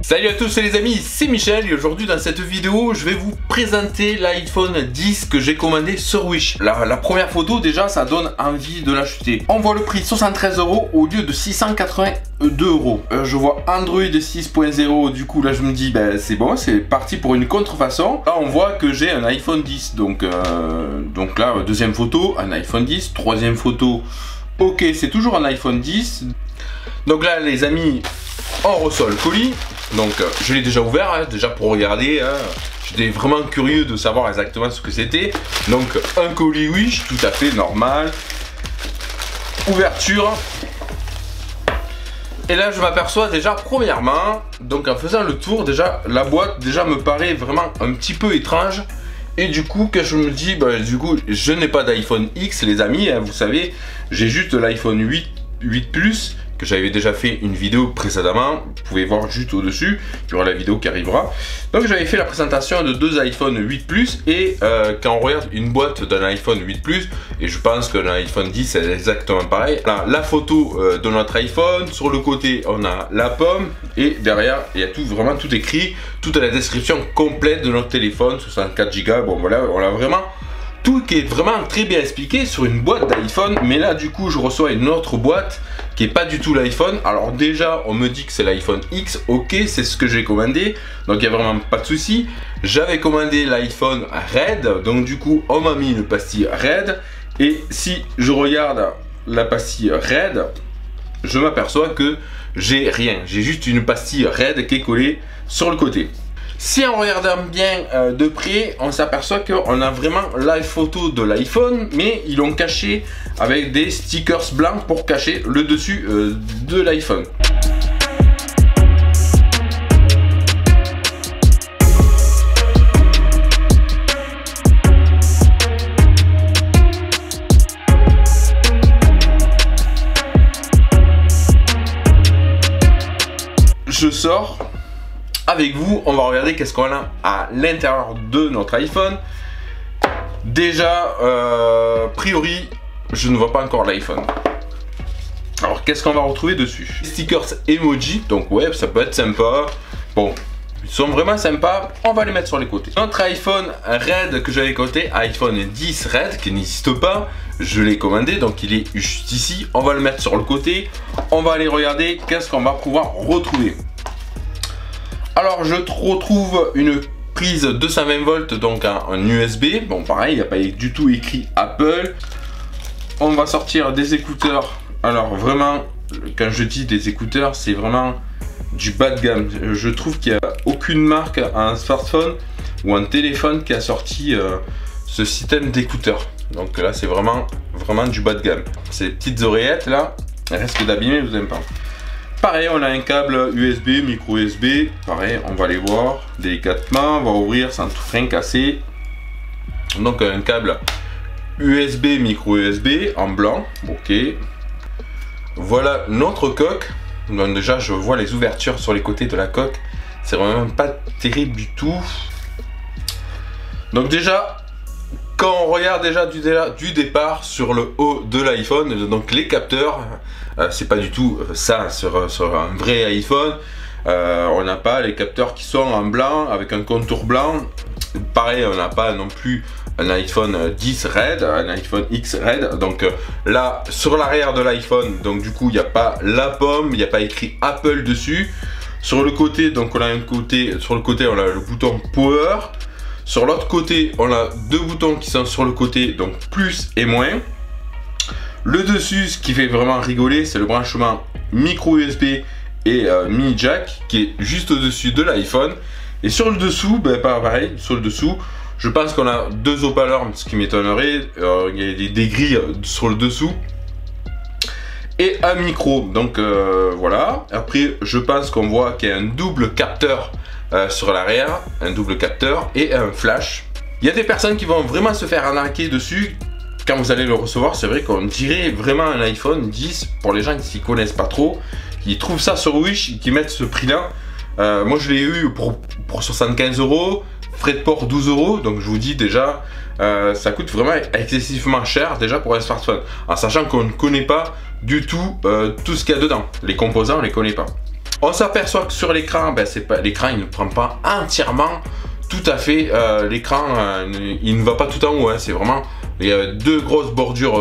Salut à tous les amis, c'est Michel et aujourd'hui dans cette vidéo je vais vous présenter l'iPhone 10 que j'ai commandé sur Wish. La première photo déjà ça donne envie de l'acheter. On voit le prix 73 € au lieu de 682 €. Je vois Android 6.0, du coup là je me dis ben c'est bon, c'est parti pour une contrefaçon. Là on voit que j'ai un iPhone 10, donc là deuxième photo, un iPhone 10, troisième photo, ok c'est toujours un iPhone 10. Donc là les amis, on reçoit le colis. Donc je l'ai déjà ouvert, hein, déjà pour regarder, hein. J'étais vraiment curieux de savoir exactement ce que c'était. Donc un colis Wish, tout à fait normal. Ouverture. Et là je m'aperçois déjà premièrement, donc en faisant le tour, déjà la boîte déjà me paraît vraiment un petit peu étrange. Et du coup que je me dis, bah, du coup je n'ai pas d'iPhone X les amis, hein, vous savez, j'ai juste l'iPhone 8 Plus, que j'avais déjà fait une vidéo précédemment, vous pouvez voir juste au dessus, il y aura la vidéo qui arrivera. Donc j'avais fait la présentation de deux iPhone 8 Plus et quand on regarde une boîte d'un iPhone 8 Plus, et je pense que l'iPhone 10 c'est exactement pareil, là, la photo de notre iPhone, sur le côté on a la pomme et derrière il y a tout, vraiment tout écrit, toute la description complète de notre téléphone, 64 Go, bon voilà, on a vraiment tout qui est vraiment très bien expliqué sur une boîte d'iPhone. Mais là du coup je reçois une autre boîte qui est pas du tout l'iPhone. Alors déjà on me dit que c'est l'iPhone X, ok c'est ce que j'ai commandé, donc il n'y a vraiment pas de souci. J'avais commandé l'iPhone Red, donc du coup on m'a mis une pastille Red. Et si je regarde la pastille Red, je m'aperçois que j'ai rien, j'ai juste une pastille Red qui est collée sur le côté. Si on regarde bien de près, on s'aperçoit qu'on a vraiment la photo de l'iPhone, mais ils l'ont caché avec des stickers blancs pour cacher le dessus de l'iPhone. Je sors avec vous, on va regarder qu'est-ce qu'on a à l'intérieur de notre iPhone. Déjà, priori, je ne vois pas encore l'iPhone. Alors, qu'est-ce qu'on va retrouver dessus? Stickers emoji, donc ouais, ça peut être sympa. Bon, ils sont vraiment sympas, on va les mettre sur les côtés. Notre iPhone Red que j'avais coté, iPhone 10 Red, qui n'existe pas, je l'ai commandé, donc il est juste ici. On va le mettre sur le côté, on va aller regarder qu'est-ce qu'on va pouvoir retrouver. Alors je retrouve une prise 220 volts, donc un USB. Bon pareil, il n'y a pas du tout écrit Apple. On va sortir des écouteurs. Alors vraiment, quand je dis des écouteurs, c'est vraiment du bas de gamme. Je trouve qu'il n'y a aucune marque, un smartphone ou un téléphone qui a sorti ce système d'écouteurs. Donc là c'est vraiment du bas de gamme. Ces petites oreillettes là, elles risquent d'abîmer vos tympans. Pareil, on a un câble USB, micro USB. Pareil, on va les voir délicatement. On va ouvrir sans tout rien casser. Donc un câble USB, micro USB en blanc. Ok. Voilà notre coque. Donc déjà, je vois les ouvertures sur les côtés de la coque. C'est vraiment pas terrible du tout. Donc déjà, quand on regarde déjà du départ sur le haut de l'iPhone, donc les capteurs, c'est pas du tout ça sur un vrai iPhone. On n'a pas les capteurs qui sont en blanc avec un contour blanc. Pareil, on n'a pas non plus un iPhone 10 Red, un iPhone X Red. Donc là, sur l'arrière de l'iPhone, donc du coup, il n'y a pas la pomme, il n'y a pas écrit Apple dessus. Sur le côté, donc on a un côté, sur le côté, on a le bouton Power. Sur l'autre côté, on a deux boutons qui sont sur le côté, donc plus et moins. Le dessus, ce qui fait vraiment rigoler, c'est le branchement micro USB et mini jack qui est juste au-dessus de l'iPhone. Et sur le dessous, ben pareil, sur le dessous, je pense qu'on a deux haut-parleurs, ce qui m'étonnerait. Il y a des grilles sur le dessous. Et un micro, donc voilà. Après, je pense qu'on voit qu'il y a un double capteur sur l'arrière, un double capteur et un flash. Il y a des personnes qui vont vraiment se faire arnaquer dessus. Quand vous allez le recevoir, c'est vrai qu'on dirait vraiment un iPhone 10 pour les gens qui s'y connaissent pas trop, qui trouvent ça sur Wish, qui mettent ce prix là. Moi je l'ai eu pour 75 €, frais de port 12 €, donc je vous dis déjà ça coûte vraiment excessivement cher déjà pour un smartphone, en sachant qu'on ne connaît pas du tout tout ce qu'il y a dedans, les composants on les connaît pas. On s'aperçoit que sur l'écran, ben, l'écran il ne prend pas entièrement tout à fait l'écran, il ne va pas tout en haut, hein, c'est vraiment il y a deux grosses bordures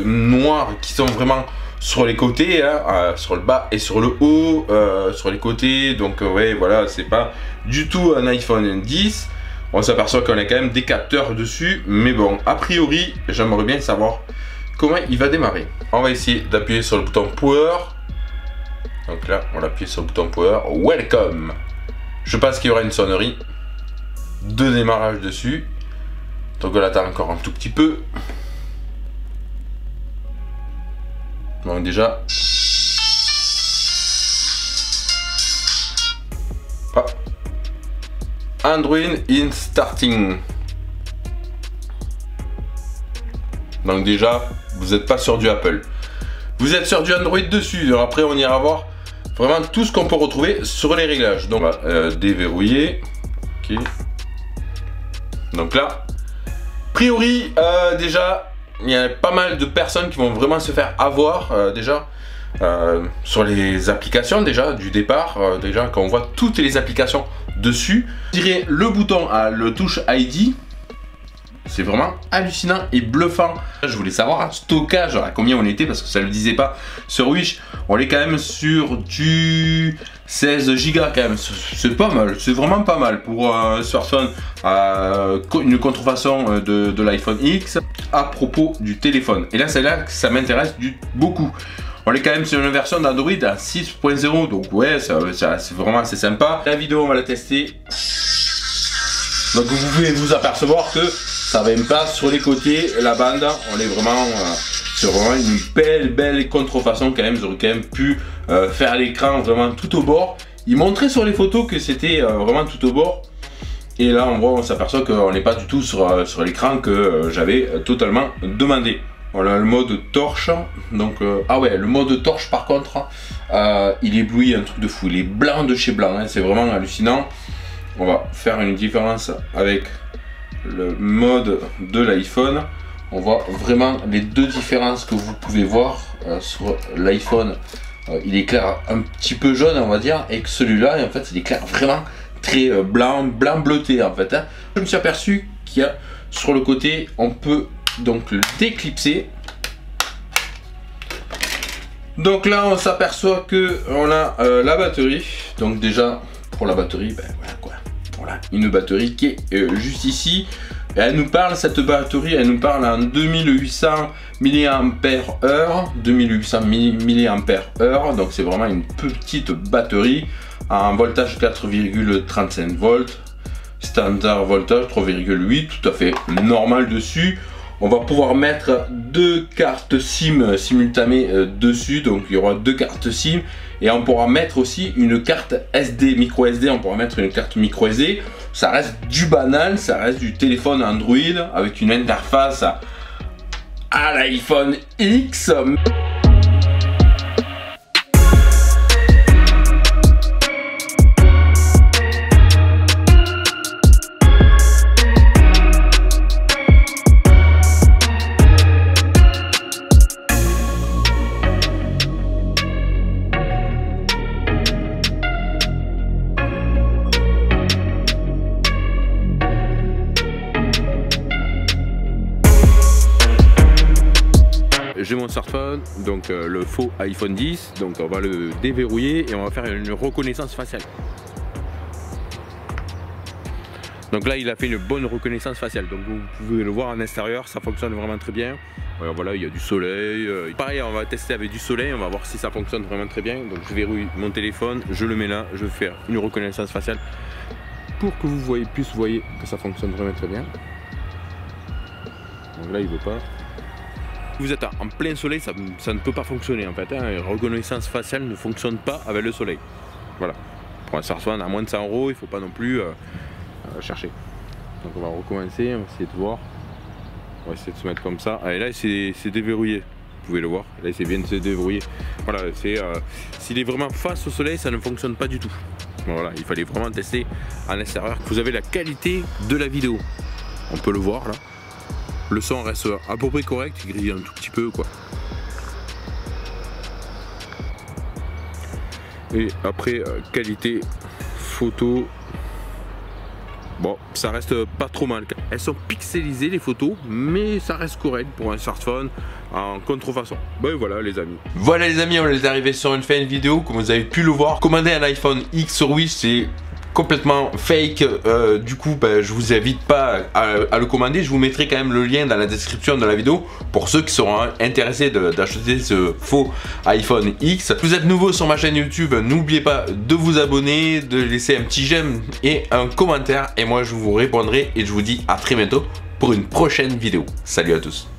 noires qui sont vraiment sur les côtés, hein, sur le bas et sur le haut, sur les côtés, donc ouais voilà, c'est pas du tout un iPhone 10. On s'aperçoit qu'on a quand même des capteurs dessus, mais bon, a priori, j'aimerais bien savoir comment il va démarrer. On va essayer d'appuyer sur le bouton Power. Donc là, on appuie sur le bouton Power. Welcome. Je pense qu'il y aura une sonnerie de démarrage dessus. Donc on attend encore un tout petit peu. Donc déjà... Ah. Android in starting. Donc déjà, vous n'êtes pas sur du Apple. Vous êtes sur du Android dessus. Alors après, on ira voir vraiment tout ce qu'on peut retrouver sur les réglages. Donc on va déverrouiller. Ok. Donc là, a priori, déjà, il y a pas mal de personnes qui vont vraiment se faire avoir déjà sur les applications déjà du départ. Déjà, quand on voit toutes les applications dessus, je dirais le bouton à le touche ID. C'est vraiment hallucinant et bluffant. Je voulais savoir un stockage, à combien on était, parce que ça ne le disait pas sur Wish. On est quand même sur du 16 Go quand même. C'est pas mal, c'est vraiment pas mal pour un smartphone, une contrefaçon de l'iPhone X à propos du téléphone. Et là, c'est là que ça m'intéresse beaucoup. On est quand même sur une version d'Android à 6.0, donc ouais, c'est vraiment assez sympa. La vidéo, on va la tester. Donc vous pouvez vous apercevoir que ça va même pas sur les côtés, la bande, on est vraiment sur vraiment une belle contrefaçon quand même. Ils auraient quand même pu faire l'écran vraiment tout au bord. Ils montraient sur les photos que c'était vraiment tout au bord. Et là, en gros, on s'aperçoit qu'on n'est pas du tout sur l'écran que j'avais totalement demandé. Voilà le mode torche. Donc, ah ouais, le mode torche par contre, il éblouit un truc de fou. Il est blanc de chez blanc, hein, c'est vraiment hallucinant. On va faire une différence avec le mode de l'iPhone. On voit vraiment les deux différences que vous pouvez voir sur l'iPhone. Il éclaire un petit peu jaune, on va dire, et que celui-là, en fait, il éclaire vraiment très blanc bleuté en fait. Hein. Je me suis aperçu qu'il y a sur le côté, on peut donc le déclipser. Donc là, on s'aperçoit que on a la batterie. Donc déjà, pour la batterie, ben voilà quoi. Voilà, une batterie qui est juste ici. Et elle nous parle, cette batterie, elle nous parle en 2800 mAh. 2800 mAh. Donc c'est vraiment une petite batterie. En voltage 4,35 volts. Standard voltage 3,8. Tout à fait normal dessus. On va pouvoir mettre deux cartes SIM simultanées dessus. Donc il y aura deux cartes SIM. Et on pourra mettre aussi une carte SD, micro SD. On pourra mettre une carte micro SD. Ça reste du banal, ça reste du téléphone Android avec une interface à l'iPhone X. J'ai mon smartphone, donc le faux iPhone 10, donc on va le déverrouiller et on va faire une reconnaissance faciale. Donc là il a fait une bonne reconnaissance faciale, donc vous pouvez le voir en extérieur, ça fonctionne vraiment très bien. Voilà, il y a du soleil, pareil on va tester avec du soleil, on va voir si ça fonctionne vraiment très bien. Donc je verrouille mon téléphone, je le mets là, je vais faire une reconnaissance faciale pour que vous voyez que ça fonctionne vraiment très bien. Donc là il veut pas. Vous êtes en plein soleil, ça ne peut pas fonctionner en fait. Hein. La reconnaissance faciale ne fonctionne pas avec le soleil. Voilà. Pour un smartphone à moins de 100 €, il ne faut pas non plus chercher. Donc on va recommencer, on va essayer de voir. On va essayer de se mettre comme ça. Et là c'est déverrouillé. Vous pouvez le voir. Là c'est bien de se déverrouiller. Voilà, s'il est vraiment face au soleil, ça ne fonctionne pas du tout. Voilà, il fallait vraiment tester en extérieur. Vous avez la qualité de la vidéo. On peut le voir là. Le son reste à peu près correct, il grille un tout petit peu quoi. Et après, qualité photo. Bon, ça reste pas trop mal. Elles sont pixelisées les photos, mais ça reste correct pour un smartphone en contrefaçon. Ben voilà les amis. Voilà les amis, on est arrivé sur une fin de vidéo. Comme vous avez pu le voir, commander un iPhone X sur Wish, c'est complètement fake. Du coup, ben, je vous invite pas à le commander. Je vous mettrai quand même le lien dans la description de la vidéo pour ceux qui seront intéressés d'acheter ce faux iPhone X. Si vous êtes nouveau sur ma chaîne YouTube, n'oubliez pas de vous abonner, de laisser un petit j'aime et un commentaire. Et moi, je vous répondrai et je vous dis à très bientôt pour une prochaine vidéo. Salut à tous.